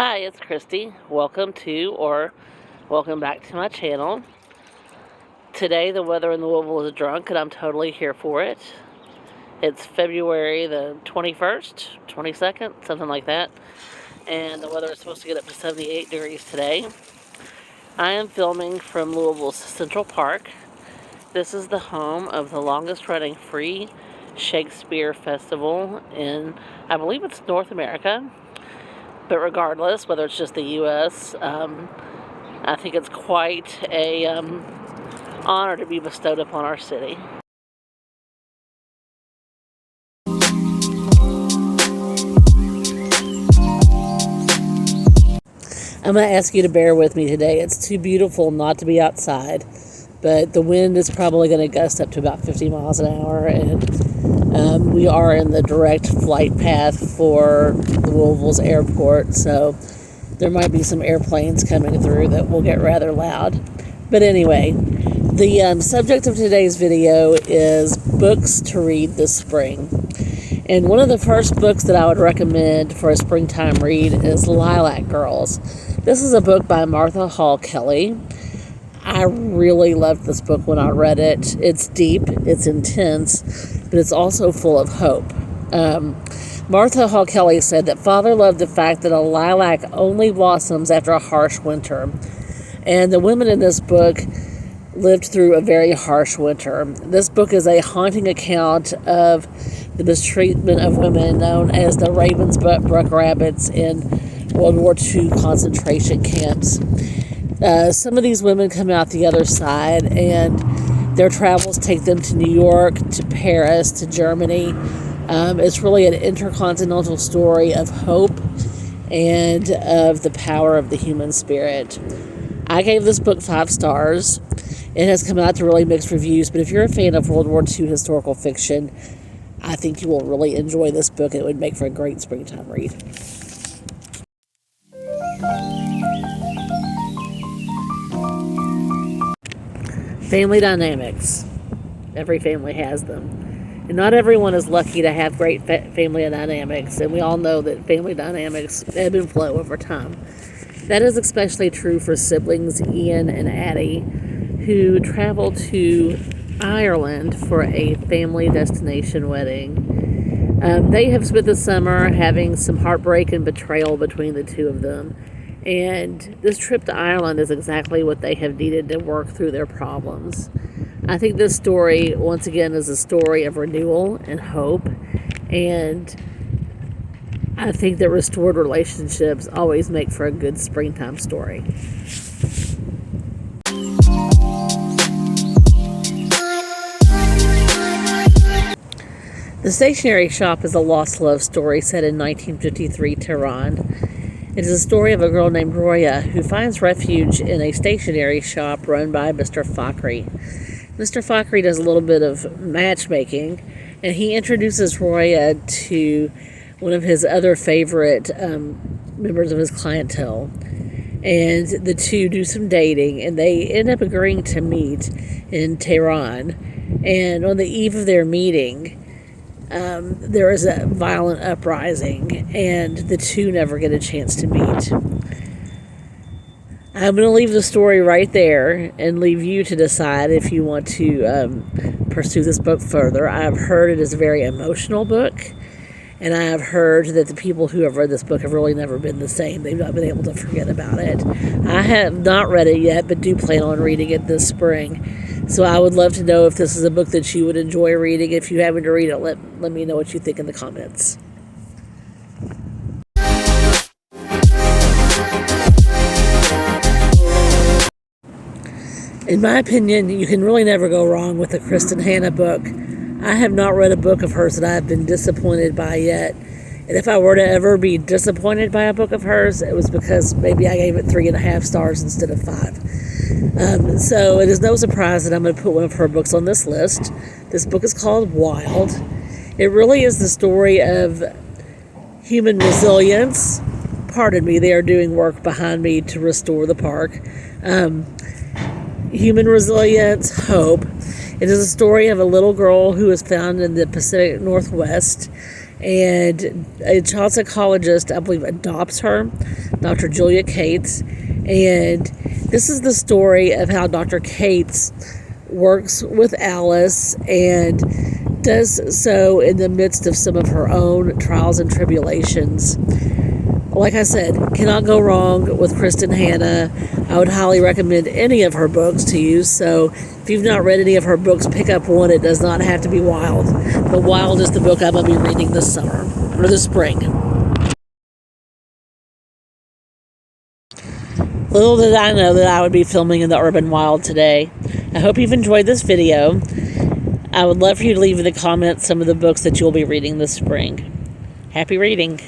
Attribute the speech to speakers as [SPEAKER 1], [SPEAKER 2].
[SPEAKER 1] Hi, it's Christy. Welcome back to my channel. Today the weather in Louisville is drunk and I'm totally here for it. It's February the 21st, 22nd, something like that. And the weather is supposed to get up to 78 degrees today. I am filming from Louisville's Central Park. This is the home of the longest running free Shakespeare festival in, I believe it's North America. But regardless, whether it's just the U.S., I think it's quite a honor to be bestowed upon our city. I'm going to ask you to bear with me today. It's too beautiful not to be outside, but the wind is probably going to gust up to about 50 miles an hour, and we are in the direct flight path for Louisville's airport, so there might be some airplanes coming through that will get rather loud. But anyway, the subject of today's video is books to read this spring. And one of the first books that I would recommend for a springtime read is Lilac Girls. This is a book by Martha Hall Kelly. I really loved this book when I read it. It's deep, it's intense, but it's also full of hope. Martha Hall Kelly said that Father loved the fact that a lilac only blossoms after a harsh winter. And the women in this book lived through a very harsh winter. This book is a haunting account of the mistreatment of women known as the Ravensbrück Rabbits in World War II concentration camps. Some of these women come out the other side, and their travels take them to New York, to Paris, to Germany. It's really an intercontinental story of hope and of the power of the human spirit. I gave this book 5 stars. It has come out to really mixed reviews, but if you're a fan of World War II historical fiction, I think you will really enjoy this book, and it would make for a great springtime read. Family dynamics. Every family has them. And not everyone is lucky to have great family dynamics, and we all know that family dynamics ebb and flow over time. That is especially true for siblings Ian and Addie, who traveled to Ireland for a family destination wedding. They have spent the summer having some heartbreak and betrayal between the two of them. And this trip to Ireland is exactly what they have needed to work through their problems. I think this story, once again, is a story of renewal and hope. And I think that restored relationships always make for a good springtime story. The Stationery Shop is a lost love story set in 1953 Tehran. It is a story of a girl named Roya who finds refuge in a stationery shop run by Mr. Fakhri. Mr. Fakhri does a little bit of matchmaking, and he introduces Roya to one of his other favorite members of his clientele. And the two do some dating, and they end up agreeing to meet in Tehran. And on the eve of their meeting, there is a violent uprising, and the two never get a chance to meet. I'm going to leave the story right there and leave you to decide if you want to pursue this book further. I've heard it is a very emotional book, and I have heard that the people who have read this book have really never been the same. They've not been able to forget about it. I have not read it yet, but do plan on reading it this spring. So I would love to know if this is a book that you would enjoy reading. If you happen to read it, let me know what you think in the comments. In my opinion, you can really never go wrong with a Kristin Hannah book. I have not read a book of hers that I have been disappointed by yet. And if I were to ever be disappointed by a book of hers, it was because maybe I gave it 3.5 stars instead of 5. So it is no surprise that I'm going to put one of her books on this list. This book is called Wild. It really is the story of human resilience. Pardon me, they are doing work behind me to restore the park. Human resilience, hope. It is a story of a little girl who is found in the Pacific Northwest, and a child psychologist, I believe, adopts her, Dr. Julia Cates. And this is the story of how Dr. Cates works with Alice and does so in the midst of some of her own trials and tribulations. Like I said, cannot go wrong with Kristin Hannah. I would highly recommend any of her books to you. So if you've not read any of her books, pick up one. It does not have to be Wild. But Wild is the book I'm going to be reading this summer, or this spring. Little did I know that I would be filming in the urban wild today. I hope you've enjoyed this video. I would love for you to leave in the comments some of the books that you'll be reading this spring. Happy reading.